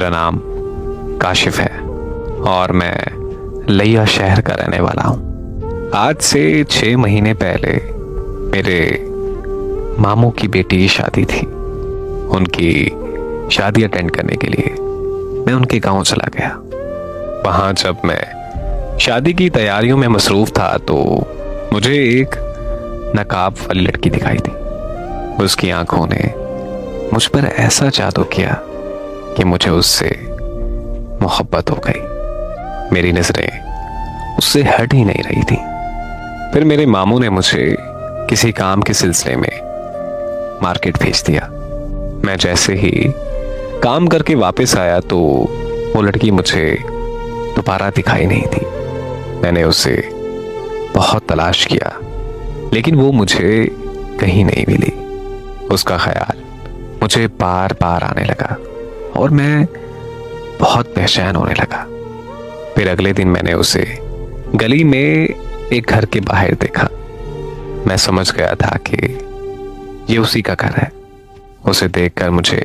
मेरा नाम काशिफ है और मैं लिया शहर का रहने वाला हूँ। आज से 6 महीने पहले मेरे मामू की बेटी की शादी थी। उनकी शादी अटेंड करने के लिए मैं उनके गांव चला गया। वहां जब मैं शादी की तैयारियों में मसरूफ था तो मुझे एक नकाब वाली लड़की दिखाई दी। उसकी आंखों ने मुझ पर ऐसा जादू किया कि मुझे उससे मोहब्बत हो गई। मेरी नजरें उससे हट ही नहीं रही थी। फिर मेरे मामू ने मुझे किसी काम के सिलसिले में मार्केट भेज दिया। मैं जैसे ही काम करके वापस आया तो वो लड़की मुझे दोबारा दिखाई नहीं थी। मैंने उसे बहुत तलाश किया लेकिन वो मुझे कहीं नहीं मिली। उसका ख्याल मुझे बार बार आने लगा और मैं बहुत बेचैन होने लगा। फिर अगले दिन मैंने उसे गली में एक घर के बाहर देखा। मैं समझ गया था कि ये उसी का घर है। उसे देखकर मुझे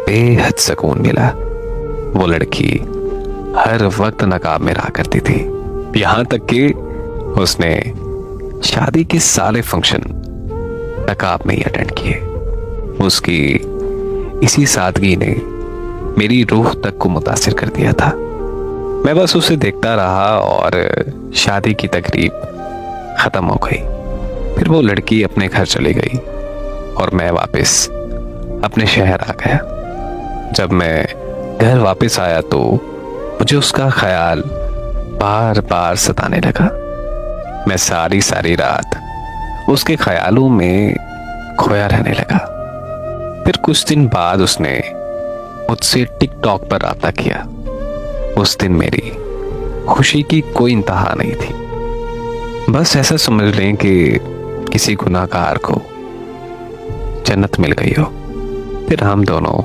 बेहद सुकून मिला। वो लड़की हर वक्त नकाब में रहा करती थी, यहां तक कि उसने शादी के सारे फंक्शन नकाब में ही अटेंड किए। उसकी इसी सादगी ने मेरी रूह तक को मुतासिर कर दिया था। मैं बस उसे देखता रहा और शादी की तकरीब खत्म हो गई। फिर वो लड़की अपने घर चली गई और मैं वापस अपने शहर आ गया। जब मैं घर वापस आया तो मुझे उसका ख्याल बार बार सताने लगा। मैं सारी रात उसके ख्यालों में खोया रहने लगा। फिर कुछ दिन बाद उसने मुझसे टिकटॉक पर राब्ता किया। उस दिन मेरी खुशी की कोई इंतहा नहीं थी। बस ऐसा समझ लें कि किसी गुनाहगार को जन्नत मिल गई हो। फिर हम दोनों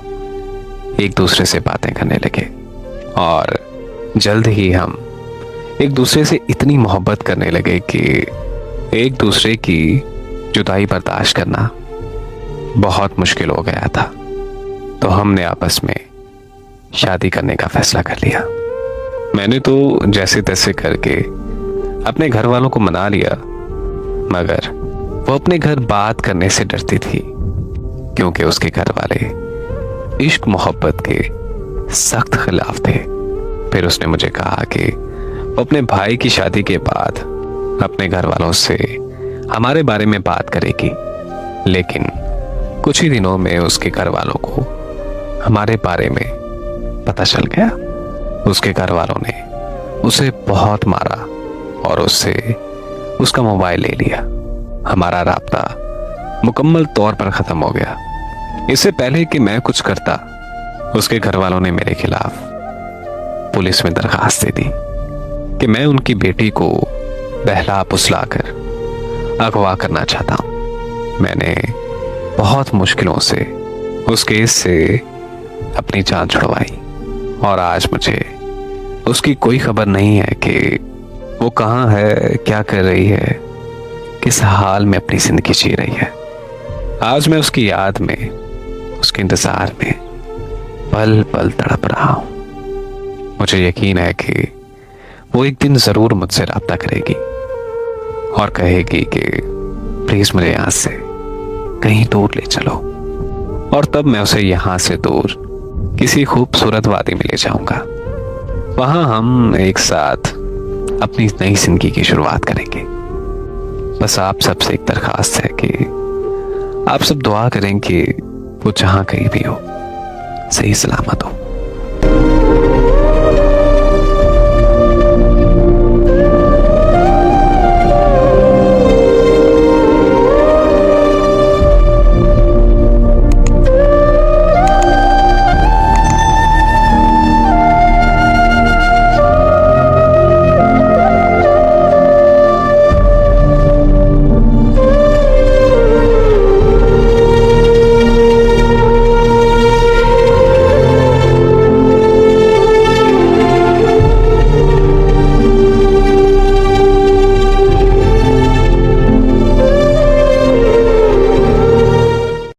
एक दूसरे से बातें करने लगे और जल्द ही हम एक दूसरे से इतनी मोहब्बत करने लगे कि एक दूसरे की जुदाई बर्दाश्त करना बहुत मुश्किल हो गया था। तो हमने आपस में शादी करने का फैसला कर लिया। मैंने तो जैसे तैसे करके अपने घर वालों को मना लिया, मगर वो अपने घर बात करने से डरती थी क्योंकि उसके घर वाले इश्क मोहब्बत के सख्त खिलाफ थे। फिर उसने मुझे कहा कि वो अपने भाई की शादी के बाद अपने घर वालों से हमारे बारे में बात करेगी। लेकिन कुछ ही दिनों में उसके घर वालों को हमारे बारे में पता चल गया। उसके घर वालों ने उसे बहुत मारा और उससे उसका मोबाइल ले लिया। हमारा राब्ता मुकम्मल तौर पर खत्म हो गया। इससे पहले कि मैं कुछ करता, उसके घर वालों ने मेरे खिलाफ पुलिस में दरखास्त दे दी कि मैं उनकी बेटी को बहला फुसला कर अगवा करना चाहता हूं। मैंने बहुत मुश्किलों से उस केस से अपनी जान छुड़वाई और आज मुझे उसकी कोई खबर नहीं है कि वो कहाँ है, क्या कर रही है, किस हाल में अपनी जिंदगी जी रही है। आज मैं उसकी याद में, उसके इंतजार में पल पल तड़प रहा हूं। मुझे यकीन है कि वो एक दिन जरूर मुझसे राब्ता करेगी और कहेगी कि प्लीज मुझे यहां से कहीं दूर ले चलो। और तब मैं उसे यहां से दूर किसी खूबसूरत वादी में ले जाऊंगा। वहां हम एक साथ अपनी नई जिंदगी की शुरुआत करेंगे। बस आप सबसे एक दरखास्त है कि आप सब दुआ करें कि वो जहां कहीं भी हो सही सलामत हो।